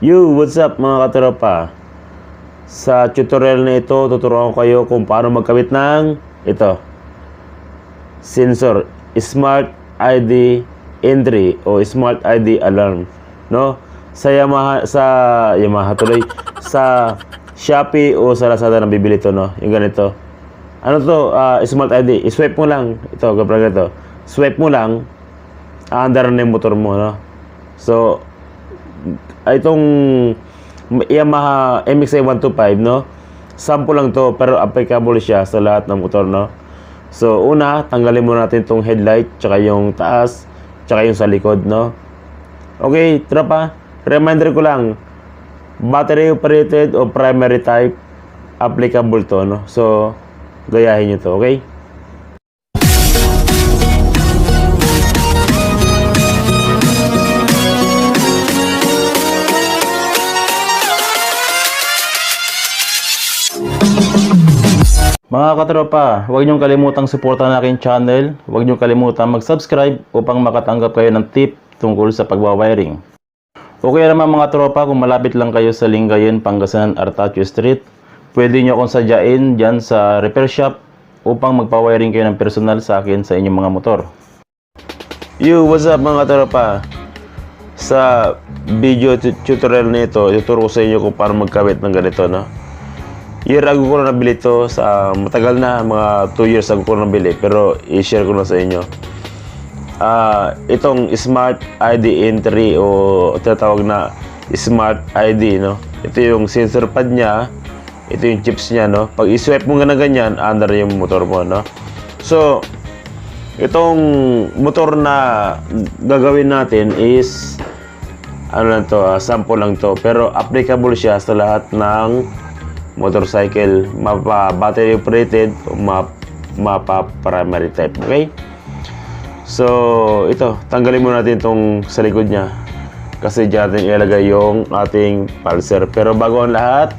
Yo, what's up mga katropa? Sa tutorial na ito, tuturuan ko kayo kung paano magkabit ng ito, sensor, Smart ID entry o Smart ID alarm, no? Sa Yamaha tuloy, sa Shopee o sa Lazada nabibili to, no? Yung ganito. Ano to? Smart ID. I-swipe mo lang. Ito, kapag ito. Swipe mo lang, aandar na yung motor mo, no? So, itong Yamaha MXI 125, no? Sample lang to, pero applicable siya sa lahat ng motor, no? So, una, tanggalin muna natin itong headlight, tsaka yung taas, tsaka yung sa likod, no? Okay, tropa, reminder ko lang, battery operated o primary type, applicable to, no? So, gayahin nyo to, okay? Mga katropa, huwag niyong kalimutang suportahan ang aking channel. Huwag niyong kalimutang mag-subscribe upang makatanggap kayo ng tip tungkol sa pagwawiring. Okay naman mga tropa, kung malapit lang kayo sa Lingayen, Pangasinan, Artacho Street, pwede niyo akong sadyain dyan sa repair shop upang magpa-wiring kayo ng personal sa akin sa inyong mga motor. Yo, what's up mga katropa? Sa video tutorial na ito, ituturo ko sa inyo kung paano magkabit ng ganito, no? Year ago ko na nabili ito, sa matagal na, mga 2 years ago ko na nabili, pero i-share ko na sa inyo. Itong Smart ID entry o tinatawag na Smart ID, no? Ito yung sensor pad niya, ito yung chips niya, no? Pag i-swipe mo nga na ganyan, under yung motor mo, no? So, itong motor na gagawin natin is ano lang to, sample lang to, pero applicable siya sa lahat ng motorcycle, battery operated o primary type, okay? So, ito, tanggalin muna natin itong sa likod niya kasi dyan natin ilagay yung ating pulser. Pero bago ang lahat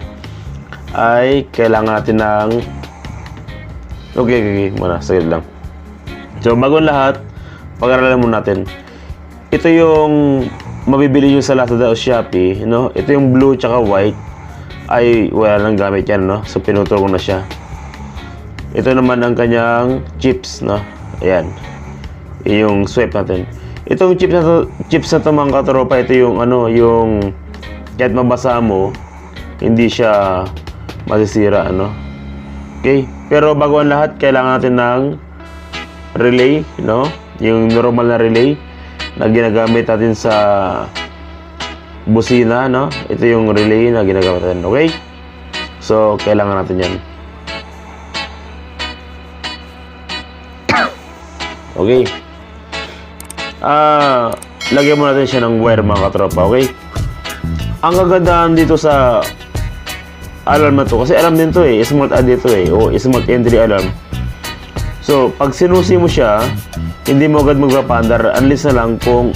ay kailangan natin ng okay, muna, saglit lang. So, bago ang lahat, pag-aralan muna natin. Ito yung mabibili nyo sa Lazada o Shopee, no? Ito yung blue tsaka white ay wala nang gamit yan, no? So pinutol ko na siya. Ito naman ang kanyang chips, no? Ayan, yung swipe natin. Itong chips na to mga katropa, ito yung ano, yung kahit mabasa mo hindi siya masisira, ano? Okay, pero bago ang lahat kailangan natin ng relay, no? Yung normal na relay na ginagamit natin sa busina, no? Ito yung relay na ginagamit natin, okay? So, kailangan natin yan. Okay. Lagyan mo natin siya ng wire mga katropa, okay? Ang kagandahan dito sa alarm na to, kasi alarm din to smart ID to o smart entry alarm. So, pag sinusi mo siya, hindi mo agad magpapaandar unless na lang kung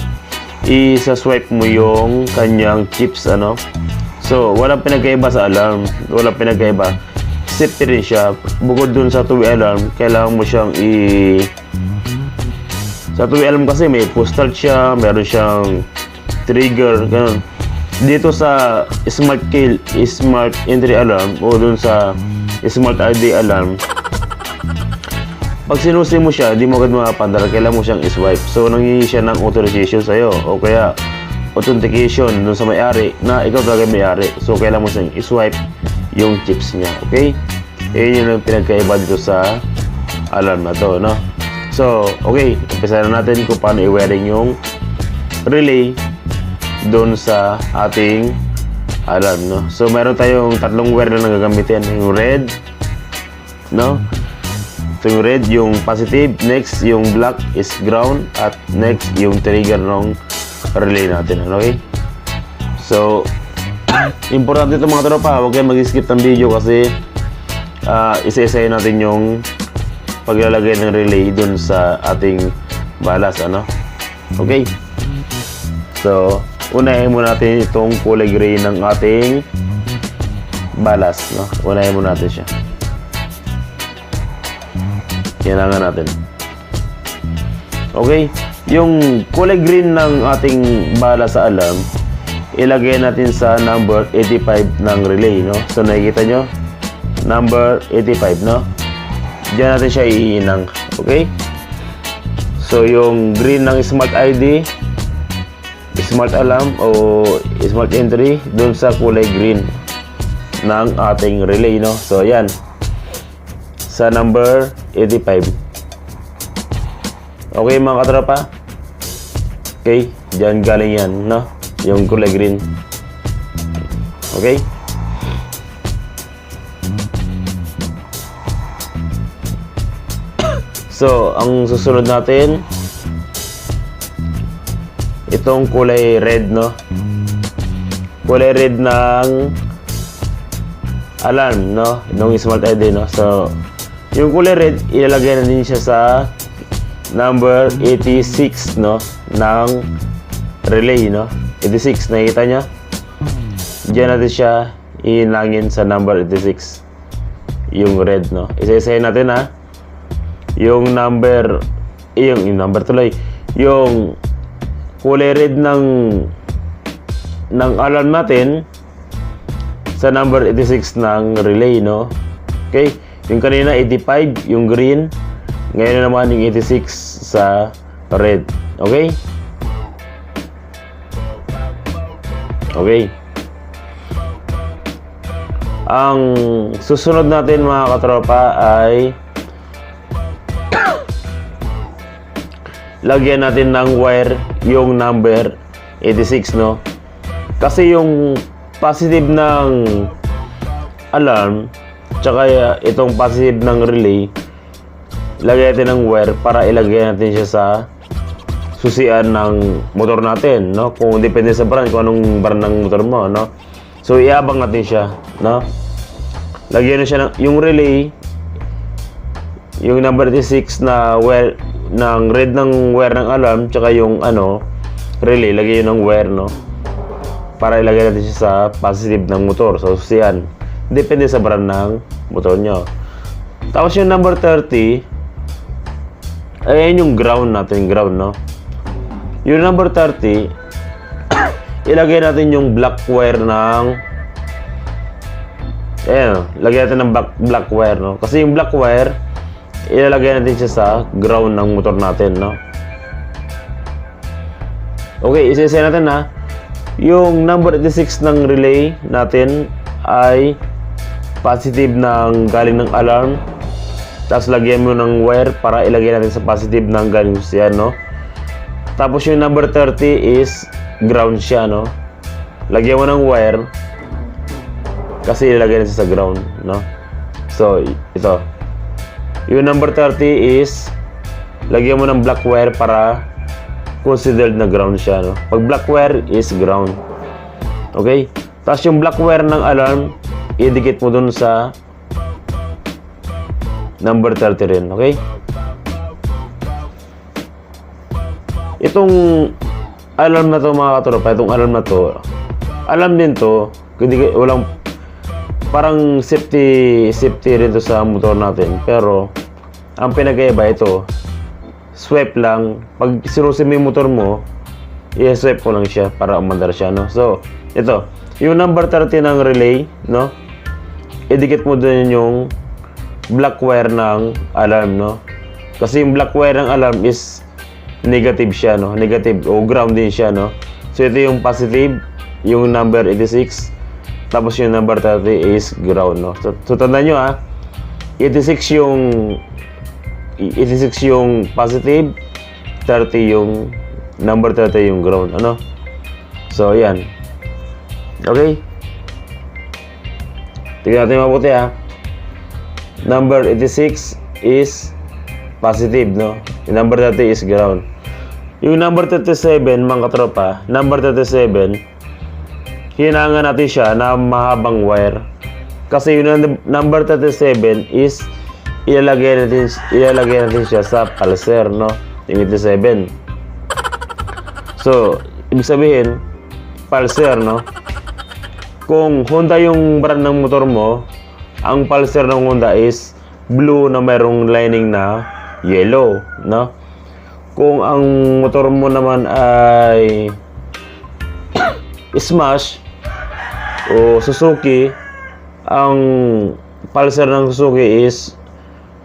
isa-swipe mo yung kanyang chips, ano? So, walang pinagkaiba sa alarm. Walang pinagkaiba. Safety rin siya. Bukod dun sa two-way alarm, kailangan mo siyang sa two-way alarm kasi may push start siya, meron siyang trigger, ganun. Dito sa smart entry alarm o dun sa smart ID alarm, pag sinusi mo siya, di mo agad makapandar, kailangan mo siyang i-swipe. So, nangyayari siya ng authorization sa'yo o kaya authentication dun sa may-ari na ikaw talaga may-ari. So, kailangan mo siyang i-swipe yung chips niya, okay? Yun yung pinagkaiba dito sa alarm na to, no? So, okay, umpisa na natin kung paano i-wiring yung relay dun sa ating alarm, no? So, meron tayong tatlong wire na gagamitin. Yung red, no? Ito yung red, yung positive. Next, yung black is ground. At next, yung trigger ng relay natin. Okay? So, importante ito mga tropa. Huwag kayong mag-skip ng video kasi isa-isayin natin yung paglalagay ng relay dun sa ating balas, ano? Okay? So, unahin muna natin itong kulay gray ng ating balas, no? Unahin muna natin siya. Kailangan natin. Okay, yung kulay green ng ating bala sa alarm, ilagay natin sa number 85 ng relay, no? So nakikita nyo, number 85, no? Diyan natin siya iinang, okay? So yung green ng smart ID, smart alarm o smart entry dun sa kulay green ng ating relay, no? So yan, sa number 85. Okay mga katropa, okay, diyan galing yan, no? Yung kulay green, okay? So ang susunod natin, itong kulay red, no? Kulay red ng alarm, no? Nung smart ID, no? So yung kulay red, ilalagay na din siya sa number 86, no? Ng relay, no? 86, nakikita niya? Diyan natin siya iinangin sa number 86, yung red, no? Isa-isahin natin, ha? Yung number tuloy, yung kulay red ng alarm natin sa number 86 ng relay, no? Okay, yung kanina 85 yung green, ngayon naman yung 86 sa red, okay? Okay, ang susunod natin mga katropa ay lagyan natin ng wire yung number 86, no? Kasi yung positive ng alarm tsaka itong positive ng relay, lagyan natin ng wire para ilagay natin siya sa susian ng motor natin, no? Kung depende sa brand, kung anong brand ng motor mo, no? So iabang natin siya, no? Lagyan na siya ng yung relay, yung number 86 na wire ng red ng wire ng alarm, tsaka yung relay, lagay yun ng wire, no? Para ilagay natin siya sa positive ng motor, sa susian. Depende sa brand ng motor nyo. Tapos yung number 30, ayan yung ground natin, ground, no? Yung number 30, ilagay natin yung black wire ng ayan, lagay natin ng black wire, no? Kasi yung black wire, ilalagay natin siya sa ground ng motor natin, no? Okay, isa-isa natin, ha. Yung number 86 ng relay natin ay positive ng galing ng alarm. Tapos lagyan mo ng wire para ilagay natin sa positive ng galing siya, no? Tapos yung number 30 is ground siya, no? Lagyan mo ng wire kasi ilagay natin sa ground, no? So, ito. Yung number 30 is lagyan mo ng black wire para considered na ground siya, no? Pag black wire is ground. Okay? Tapos yung black wire ng alarm, idikit mo dun sa number 30 rin. Okay? Itong alarm na to mga katropa, itong alarm na to, alam din to, walang parang safety rin to sa motor natin, pero ang pinagkaiba ito, swipe lang. Pag sinusi mo yung motor mo, i-swipe mo lang siya para umandar siya, no? So ito, yung number 30 ng relay, no? Idikit mo din yung black wire ng alarm, no? Kasi yung black wire ng alarm is negative siya, no? Negative o ground din siya, no? So ito yung positive, yung number 86, tapos yung number 30 is ground, no? So tandaan nyo, ha, 86 yung positive, 30 yung number 30 yung ground, ano? So yan. Okay, tignan natin mabuti, ha. Number 86 is positive, no? Yung number 30 is ground. Yung number 37 mga katropa, number 37, hinangan natin siya na mahabang wire. Kasi yung number 37 is ilalagay natin siya sa pulser, no? Yung 87. So, ibig sabihin, pulser, no? Kung Honda yung brand ng motor mo, ang pulser ng Honda is blue na mayroong lining na yellow, no? Kung ang motor mo naman ay Smash o Suzuki, ang pulsar ng Suzuki is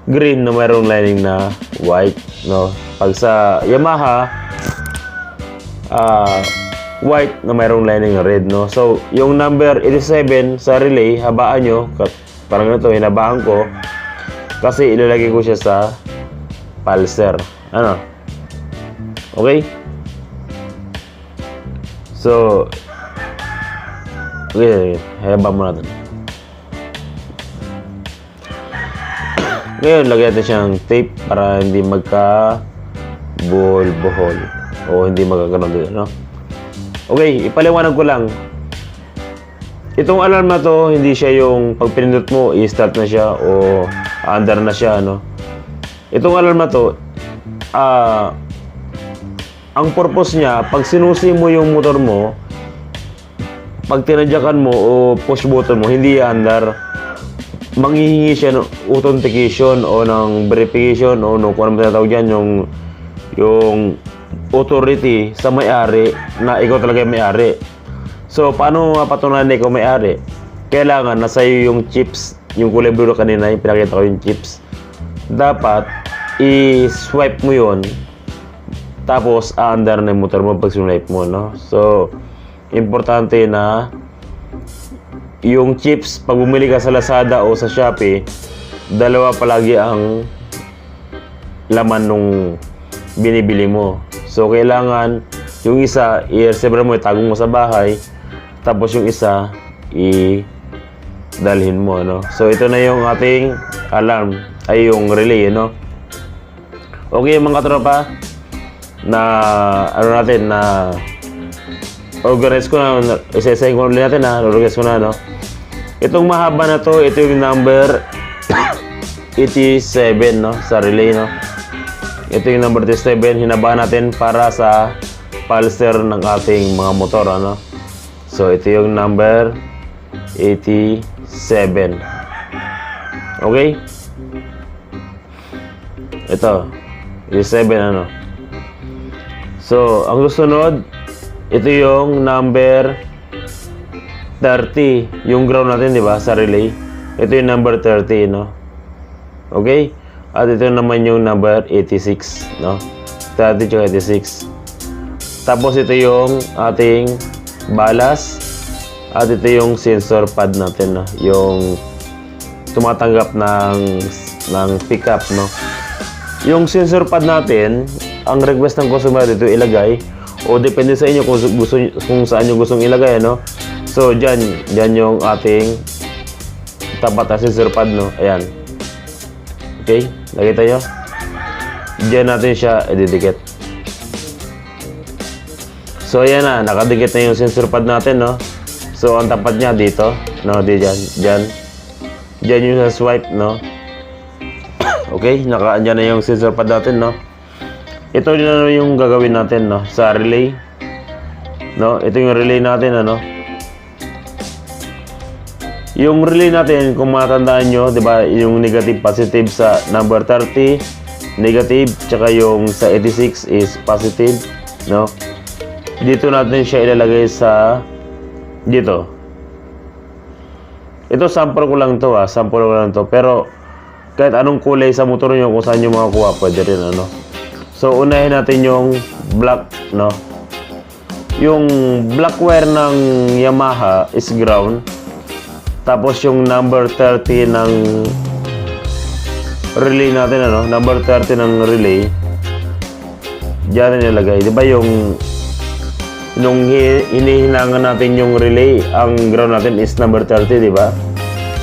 green na mayroong lining na white, no? Pag sa Yamaha, white na mayroong lining na red, no? So, yung number 87 sa relay, habaan nyo, parang ito, hinabaan ko, kasi ilalagay ko siya sa pulsar. Ano? Okay? So, okay, hayabaan mo natin. Ngayon, lagyan natin siyang tape para hindi magka-buhol-buhol o hindi magkakaroon dito, no? Okay, ipaliwanag ko lang. Itong alarm na to, hindi siya yung pag pinindot mo, i-start na siya o under na siya, no? Itong alarm na to, ang purpose niya, pag sinusi mo yung motor mo, pag tinadyakan mo o push button mo, hindi under, manghihingi siya ng authentication o ng verification o kung ano tinatawag dyan, yung authority sa may-ari na ikaw talaga yung may-ari. So, paano mapatunayan na ikaw may-ari? Kailangan nasa iyo yung chips, yung kulay blue kanina, yung pinakita ko yung chips. Dapat, i-swipe mo yon, tapos under na yung motor mo pag swipe mo, no? So, importante na yung chips, pag bumili ka sa Lazada o sa Shoppe, dalawa palagi ang laman nung binibili mo. So, kailangan yung isa, i-reserve mo, itago mo sa bahay, tapos yung isa, i-dalhin mo, no? So, ito na yung ating alarm, ay yung relay, no? Okay, mga katropa, na, ano natin, na organize ko na, isa-isahin ko ulit natin, ha? Organize ko na, no? Itong mahaba na to, ito yung number 87, no? Sa relay, no? Ito yung number 87, hinabaan natin para sa pulsar ng ating mga motor, ano? So, ito yung number 87. Okay? Ito, 87, ano? So, ang susunod, ito yung number 30, yung ground natin, di ba, sa relay. Ito yung number 30, no? Okay? At ito naman yung number 86, no? 30 at 86. Tapos ito yung ating balas. At ito yung sensor pad natin, no? Yung tumatanggap ng pickup, no? Yung sensor pad natin, ang request ng customer dito ilagay, o depende sa inyo kung saan nyo gustong ilagay, no? So, dyan yung ating tapat na sensor pad, no? Ayan. Okay, nakita nyo? Diyan natin siya ididikit. So, ayan na, nakadikit na yung sensor pad natin, no? So, ang tapat niya dito, no? Diyan yung sa swipe, no? Okay, naka-andyan na yung sensor pad natin, no? Ito din na yung gagawin natin, no? Sa relay, no? Ito yung relay natin, ano? Yung relay natin, kung matandaan nyo, di ba, yung negative, positive sa number 30, negative, tsaka yung sa 86 is positive, no? Dito natin siya ilalagay sa, dito. Ito, sample ko lang to, sample ko lang to. Pero, kahit anong kulay sa motor nyo, kung saan nyo makakuha, pwede rin, ano? So, unahin natin yung black, no? Yung black wire ng Yamaha is ground. Tapos yung number 30 ng relay natin, ano? Number 30 ng relay. Diyan nilagay. Di ba yung nung hinihinangan natin yung relay, ang ground natin is number 30, di ba?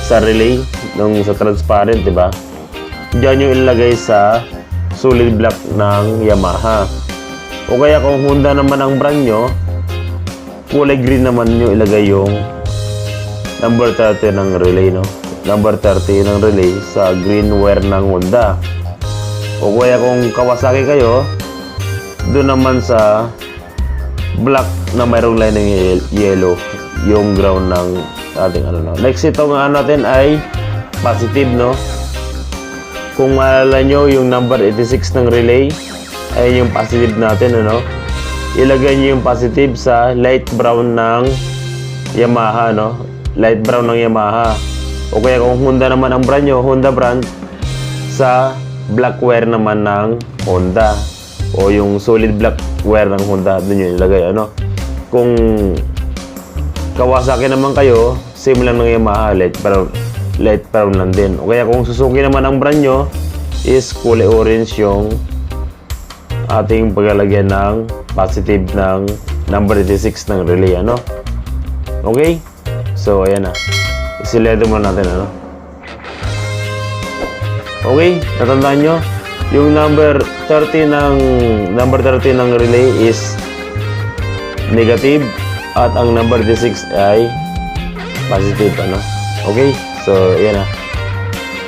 Sa relay, nung sa transparent, di ba? Diyan yung ilagay sa solid block ng Yamaha. O kaya kung Honda naman ang brand nyo, kulay green naman nyo ilagay yung number 30 ng relay, no? Number 30 ng relay sa green wire ng Honda. O kaya kung Kawasaki kayo, doon naman sa black na mayroong line ng yellow, yung ground ng ating ano, no? Next, ito nga natin ay positive, no? Kung maalala nyo, yung number 86 ng relay ay yung positive natin, ano? ilagay nyo yung positive sa light brown ng Yamaha, no? Light brown ng Yamaha. O kaya kung Honda naman ang brand nyo, Honda brand, sa black wire naman ng Honda. O yung solid black wire ng Honda, doon yun ilagay, ano? Kung Kawasaki naman kayo, same lang ng Yamaha, light brown lang din. O kaya kung Suzuki naman ang brand nyo, is kulay orange yung ating paglalagyan ng positive ng number 86 ng relay, ano? Okay? So, ayan na. Isiledo mo natin, ano? Okay? Natandaan nyo? Yung number 30 ng relay is negative at ang number 36 ay positive, ano? Okay? So, ayan na.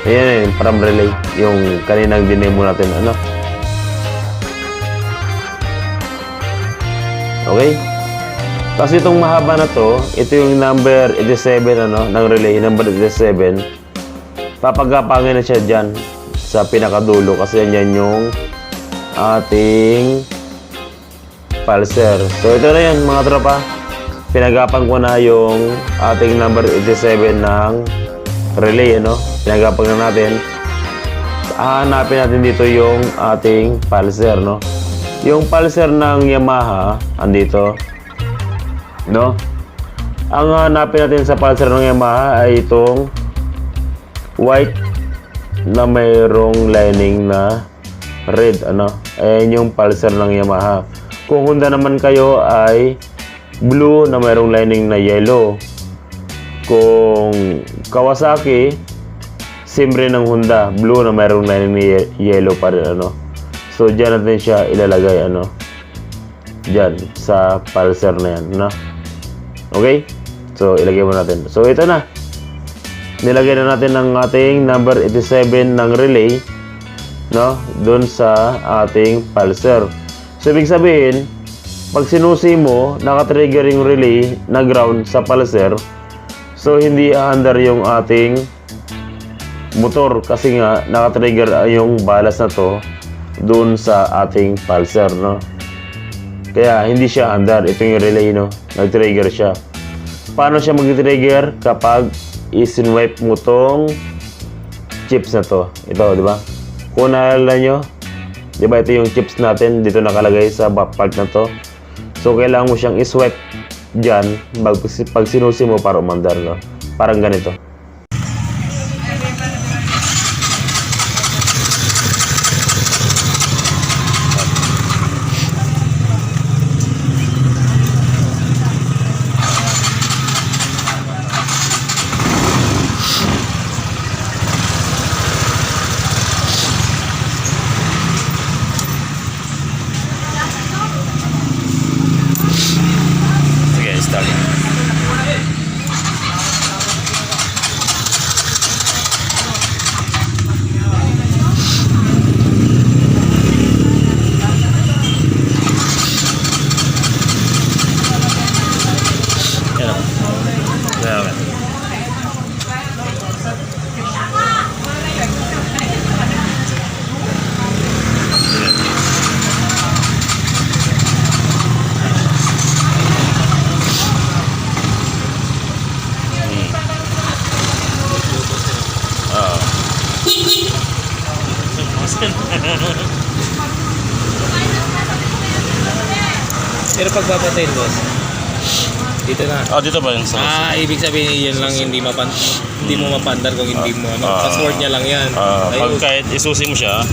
Ayan na yung from relay. Yung kaninang dinemo natin, ano? Okay? Kasi itong mahaba na to, ito yung number 87, ano, ng relay, number 87. Papagapangin na siya dyan sa pinakadulo kasi yan yung ating pulser. So ito na yan mga tropa. Pinagapan ko na yung ating number 87 ng relay, ano. Pinagapan na natin. Hahanapin natin dito yung ating pulser, no. Yung pulser ng Yamaha, andito, no? Ang hanapin natin sa pulser ng Yamaha ay itong white na mayroong lining na red, ano? Ayan yung pulser ng Yamaha. Kung Honda naman kayo ay blue na mayroong lining na yellow. Kung Kawasaki, same rin ng Honda, blue na mayroong lining na yellow pa rin, ano? So, dyan natin siya ilalagay, ano? Dyan, sa pulser na yan, no? Okay? So, ilagay mo natin. So, ito na. Nilagay na natin ang ating number 87 ng relay, no? Doon sa ating pulser. So, ibig sabihin, pag sinusi mo, nakatrigger yung relay na ground sa pulser. So, hindi aandar yung ating motor kasi nga, nakatrigger yung balas na to doon sa ating pulser, no? Kaya hindi siya andar. Ito yung relay, no? Nag-trigger siya. Paano siya mag-trigger? Kapag isinwipe mo tong chips na to. Ito, di ba? Kung naalala nyo, di ba ito yung chips natin dito nakalagay sa back part na to. So kailangan mo siyang iswipe dyan pag sinusi mo para umandar, no? Parang ganito. Pero pagpapatayin, boss, dito na. Oh, dito ba yung sa Ibig sabihin yun lang hindi mo mapandar kung hindi mo password niya lang yan. pag kahit isusi mo siya,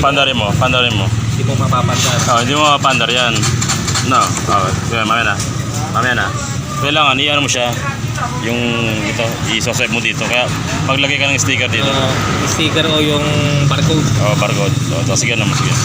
pandarin mo. Hindi mo mapapandar. Hindi mo mapandar yan. No. Mamaya na. Kailangan iyan mo siya. Yung ito, i-swipe mo dito. Kaya paglagay ka ng sticker dito. Sticker o yung barcode. Barcode. Sige naman, sige.